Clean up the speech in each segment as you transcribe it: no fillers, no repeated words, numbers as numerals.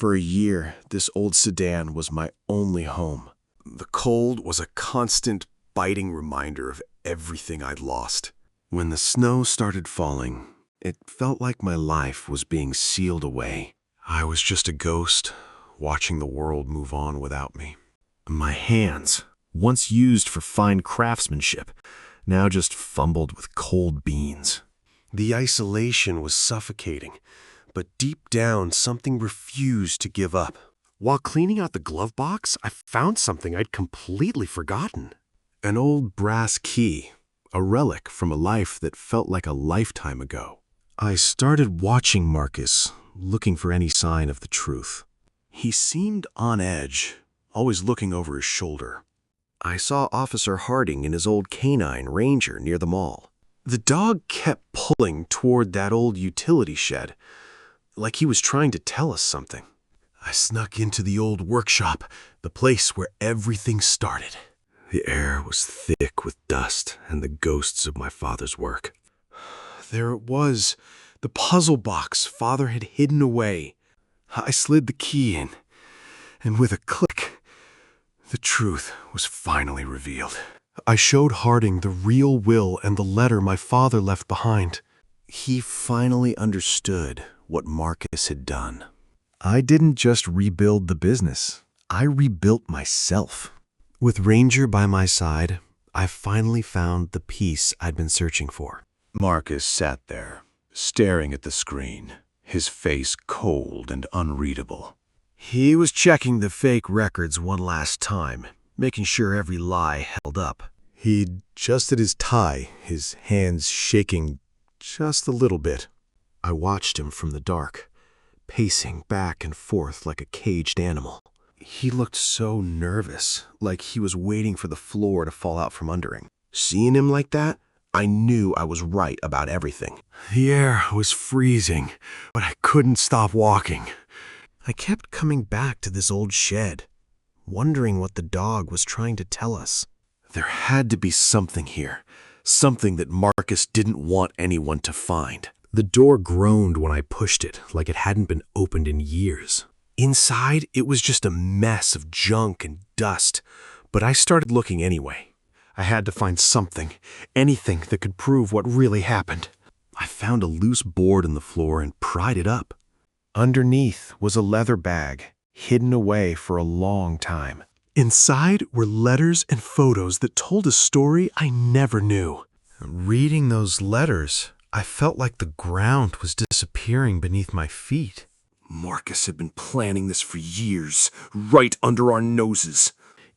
For a year, this old sedan was my only home. The cold was a constant, biting reminder of everything I'd lost. When the snow started falling, it felt like my life was being sealed away. I was just a ghost, watching the world move on without me. My hands, once used for fine craftsmanship, now just fumbled with cold beans. The isolation was suffocating, but deep down something refused to give up. While cleaning out the glove box, I found something I'd completely forgotten. An old brass key, a relic from a life that felt like a lifetime ago. I started watching Marcus, looking for any sign of the truth. He seemed on edge, always looking over his shoulder. I saw Officer Harding in his old canine Ranger near the mall. The dog kept pulling toward that old utility shed, like he was trying to tell us something. I snuck into the old workshop, the place where everything started. The air was thick with dust and the ghosts of my father's work. There it was, the puzzle box Father had hidden away. I slid the key in, and with a click, the truth was finally revealed. I showed Harding the real will and the letter my father left behind. He finally understood what Marcus had done. I didn't just rebuild the business, I rebuilt myself. With Ranger by my side, I finally found the peace I'd been searching for. Marcus sat there, staring at the screen, his face cold and unreadable. He was checking the fake records one last time, making sure every lie held up. He'd adjusted his tie, his hands shaking just a little bit. I watched him from the dark, pacing back and forth like a caged animal. He looked so nervous, like he was waiting for the floor to fall out from under him. Seeing him like that, I knew I was right about everything. The air was freezing, but I couldn't stop walking. I kept coming back to this old shed, wondering what the dog was trying to tell us. There had to be something here, something that Marcus didn't want anyone to find. The door groaned when I pushed it, like it hadn't been opened in years. Inside, it was just a mess of junk and dust, but I started looking anyway. I had to find something, anything that could prove what really happened. I found a loose board on the floor and pried it up. Underneath was a leather bag, hidden away for a long time. Inside were letters and photos that told a story I never knew. Reading those letters, I felt like the ground was disappearing beneath my feet. Marcus had been planning this for years, right under our noses.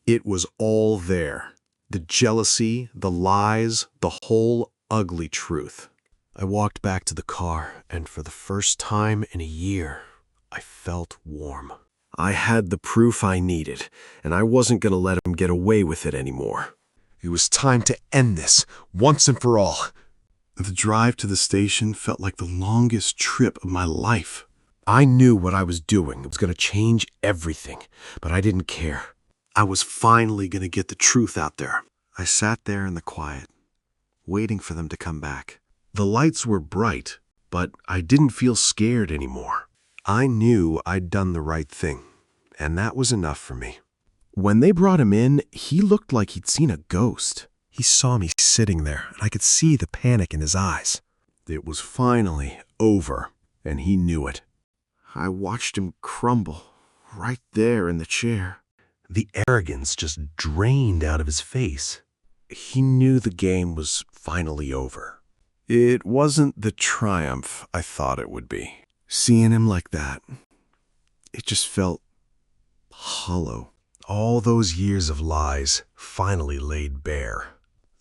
It was all there. The jealousy, the lies, the whole ugly truth. I walked back to the car, and for the first time in a year, I felt warm. I had the proof I needed, and I wasn't going to let him get away with it anymore. It was time to end this, once and for all. The drive to the station felt like the longest trip of my life. I knew what I was doing. It was going to change everything, but I didn't care. I was finally going to get the truth out there. I sat there in the quiet, waiting for them to come back. The lights were bright, but I didn't feel scared anymore. I knew I'd done the right thing, and that was enough for me. When they brought him in, he looked like he'd seen a ghost. He saw me sitting there, and I could see the panic in his eyes. It was finally over, and he knew it. I watched him crumble, right there in the chair. The arrogance just drained out of his face. He knew the game was finally over. It wasn't the triumph I thought it would be. Seeing him like that, it just felt hollow. All those years of lies finally laid bare.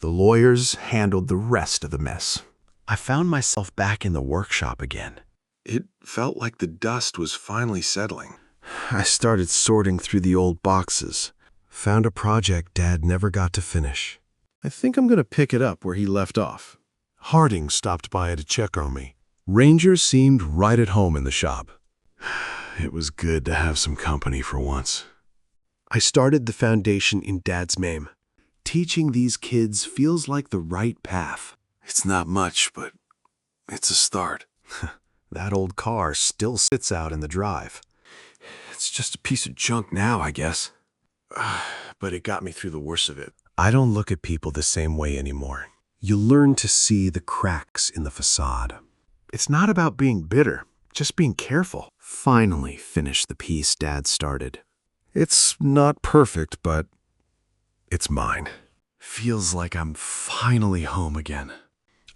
The lawyers handled the rest of the mess. I found myself back in the workshop again. It felt like the dust was finally settling. I started sorting through the old boxes, found a project Dad never got to finish. I think I'm going to pick it up where he left off. Harding stopped by to check on me. Ranger seemed right at home in the shop. It was good to have some company for once. I started the foundation in Dad's name. Teaching these kids feels like the right path. It's not much, but it's a start. That old car still sits out in the drive. It's just a piece of junk now, I guess. But it got me through the worst of it. I don't look at people the same way anymore. You learn to see the cracks in the facade. It's not about being bitter, just being careful. Finally finished the piece Dad started. It's not perfect, but it's mine. Feels like I'm finally home again.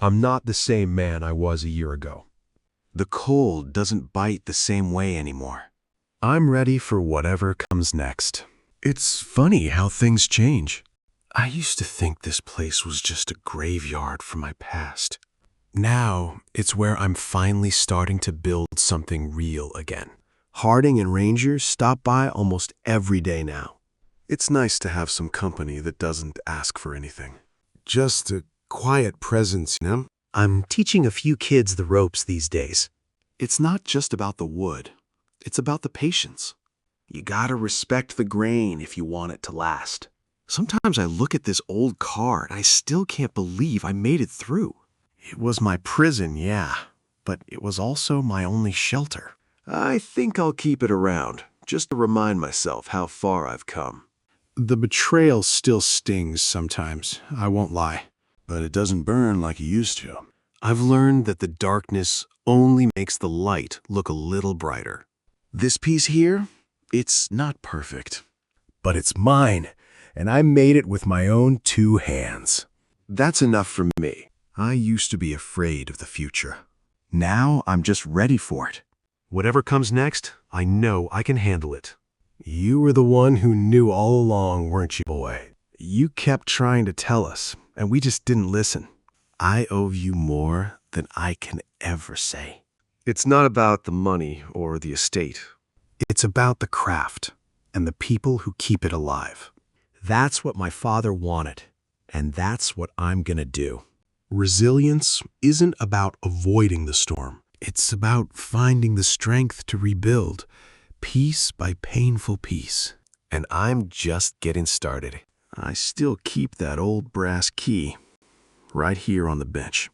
I'm not the same man I was a year ago. The cold doesn't bite the same way anymore. I'm ready for whatever comes next. It's funny how things change. I used to think this place was just a graveyard for my past. Now, it's where I'm finally starting to build something real again. Harding and Ranger stop by almost every day now. It's nice to have some company that doesn't ask for anything. Just a quiet presence, you know? I'm teaching a few kids the ropes these days. It's not just about the wood. It's about the patience. You gotta respect the grain if you want it to last. Sometimes I look at this old car and I still can't believe I made it through. It was my prison, yeah, but it was also my only shelter. I think I'll keep it around, just to remind myself how far I've come. The betrayal still stings sometimes, I won't lie. But it doesn't burn like it used to. I've learned that the darkness only makes the light look a little brighter. This piece here, it's not perfect. But it's mine, and I made it with my own 2 hands. That's enough for me. I used to be afraid of the future. Now I'm just ready for it. Whatever comes next, I know I can handle it. You were the one who knew all along, weren't you, boy? You kept trying to tell us, and we just didn't listen. I owe you more than I can ever say. It's not about the money or the estate. It's about the craft and the people who keep it alive. That's what my father wanted, and that's what I'm gonna do. Resilience isn't about avoiding the storm. It's about finding the strength to rebuild, piece by painful piece. And I'm just getting started. I still keep that old brass key right here on the bench.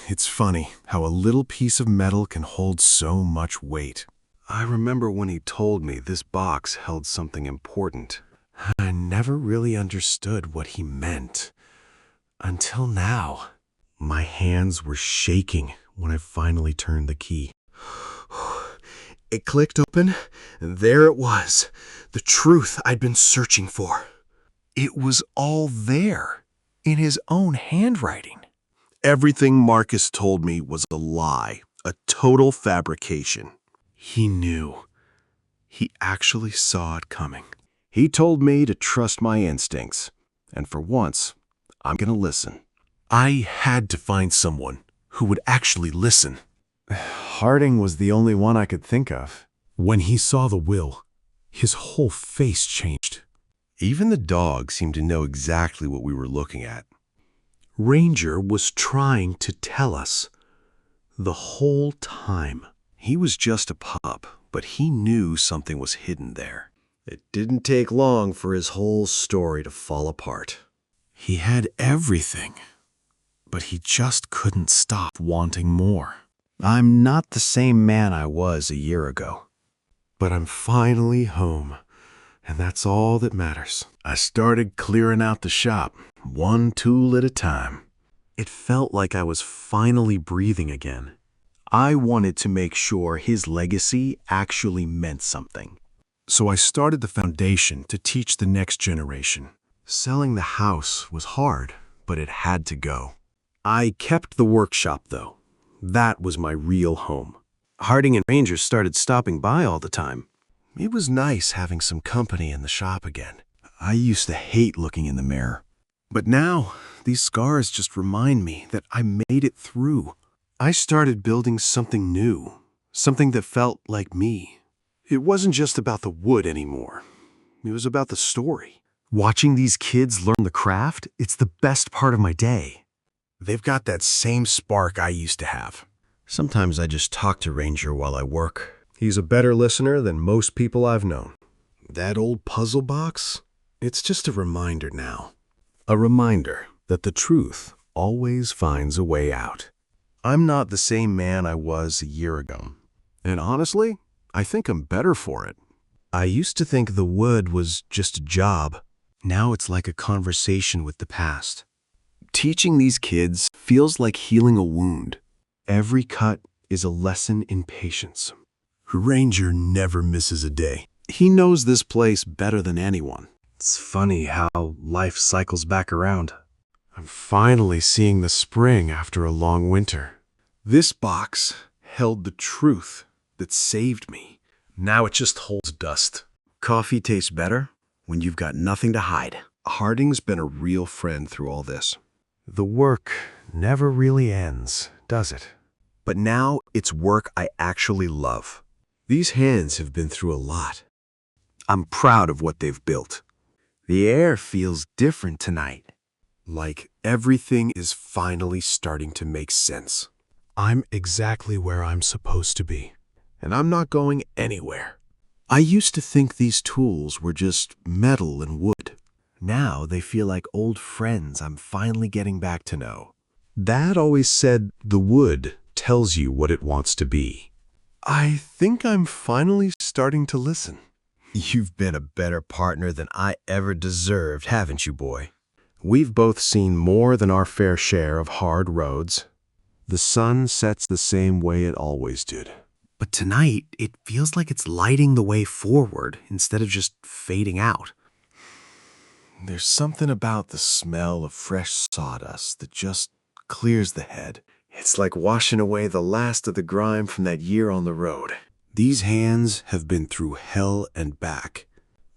It's funny how a little piece of metal can hold so much weight. I remember when he told me this box held something important. I never really understood what he meant. Until now. My hands were shaking when I finally turned the key. It clicked open, and there it was, the truth I'd been searching for. It was all there, in his own handwriting. Everything Marcus told me was a lie, a total fabrication. He knew. He actually saw it coming. He told me to trust my instincts, and for once, I'm gonna listen. I had to find someone who would actually listen. Harding was the only one I could think of. When he saw the will, his whole face changed. Even the dog seemed to know exactly what we were looking at. Ranger was trying to tell us the whole time. He was just a pup, but he knew something was hidden there. It didn't take long for his whole story to fall apart. He had everything, but he just couldn't stop wanting more. I'm not the same man I was a year ago. But I'm finally home, and that's all that matters. I started clearing out the shop, one tool at a time. It felt like I was finally breathing again. I wanted to make sure his legacy actually meant something. So I started the foundation to teach the next generation. Selling the house was hard, but it had to go. I kept the workshop, though. That was my real home. Harding and Ranger started stopping by all the time. It was nice having some company in the shop again. I used to hate looking in the mirror. But now, these scars just remind me that I made it through. I started building something new, something that felt like me. It wasn't just about the wood anymore. It was about the story. Watching these kids learn the craft, it's the best part of my day. They've got that same spark I used to have. Sometimes I just talk to Ranger while I work. He's a better listener than most people I've known. That old puzzle box? It's just a reminder now. A reminder that the truth always finds a way out. I'm not the same man I was a year ago. And honestly, I think I'm better for it. I used to think the wood was just a job. Now it's like a conversation with the past. Teaching these kids feels like healing a wound. Every cut is a lesson in patience. Ranger never misses a day. He knows this place better than anyone. It's funny how life cycles back around. I'm finally seeing the spring after a long winter. This box held the truth that saved me. Now it just holds dust. Coffee tastes better when you've got nothing to hide. Harding's been a real friend through all this. The work never really ends, does it? But now it's work I actually love. These hands have been through a lot. I'm proud of what they've built. The air feels different tonight. Like everything is finally starting to make sense. I'm exactly where I'm supposed to be. And I'm not going anywhere. I used to think these tools were just metal and wood. Now they feel like old friends I'm finally getting back to know. Dad always said the wood tells you what it wants to be. I think I'm finally starting to listen. You've been a better partner than I ever deserved, haven't you, boy? We've both seen more than our fair share of hard roads. The sun sets the same way it always did. But tonight, it feels like it's lighting the way forward instead of just fading out. There's something about the smell of fresh sawdust that just clears the head. It's like washing away the last of the grime from that year on the road. These hands have been through hell and back,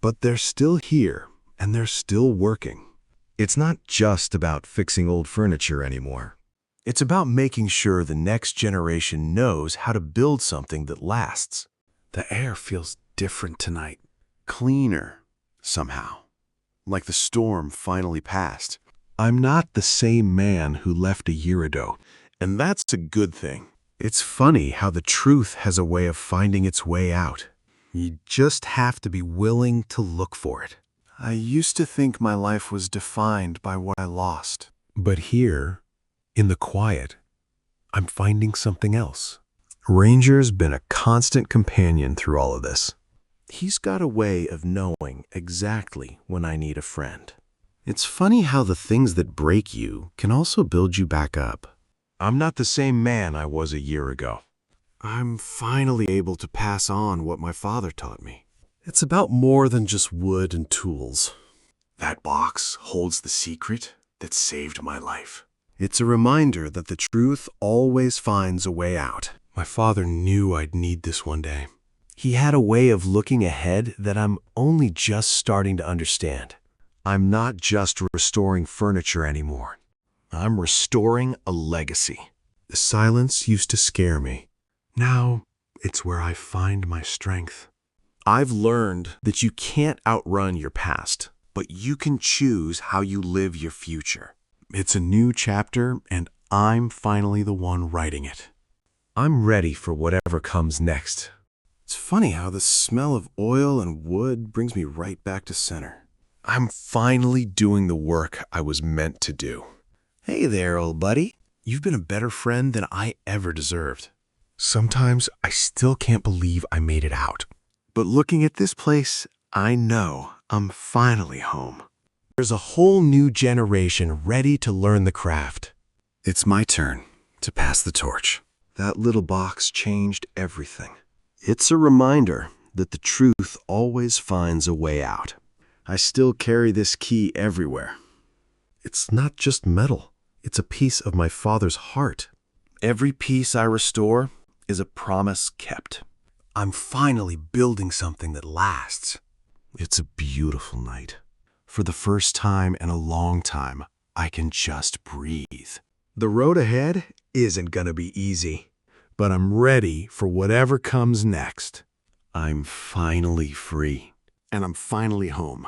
but they're still here and they're still working. It's not just about fixing old furniture anymore. It's about making sure the next generation knows how to build something that lasts. The air feels different tonight, cleaner somehow, like the storm finally passed. I'm not the same man who left a year ago, and that's a good thing. It's funny how the truth has a way of finding its way out. You just have to be willing to look for it. I used to think my life was defined by what I lost. But here, in the quiet, I'm finding something else. Ranger's been a constant companion through all of this. He's got a way of knowing exactly when I need a friend. It's funny how the things that break you can also build you back up. I'm not the same man I was a year ago. I'm finally able to pass on what my father taught me. It's about more than just wood and tools. That box holds the secret that saved my life. It's a reminder that the truth always finds a way out. My father knew I'd need this one day. He had a way of looking ahead that I'm only just starting to understand. I'm not just restoring furniture anymore. I'm restoring a legacy. The silence used to scare me. Now, it's where I find my strength. I've learned that you can't outrun your past, but you can choose how you live your future. It's a new chapter, and I'm finally the one writing it. I'm ready for whatever comes next. It's funny how the smell of oil and wood brings me right back to center. I'm finally doing the work I was meant to do. Hey there, old buddy. You've been a better friend than I ever deserved. Sometimes I still can't believe I made it out. But looking at this place, I know I'm finally home. There's a whole new generation ready to learn the craft. It's my turn to pass the torch. That little box changed everything. It's a reminder that the truth always finds a way out. I still carry this key everywhere. It's not just metal. It's a piece of my father's heart. Every piece I restore is a promise kept. I'm finally building something that lasts. It's a beautiful night. For the first time in a long time, I can just breathe. The road ahead isn't gonna be easy, but I'm ready for whatever comes next. I'm finally free, and I'm finally home.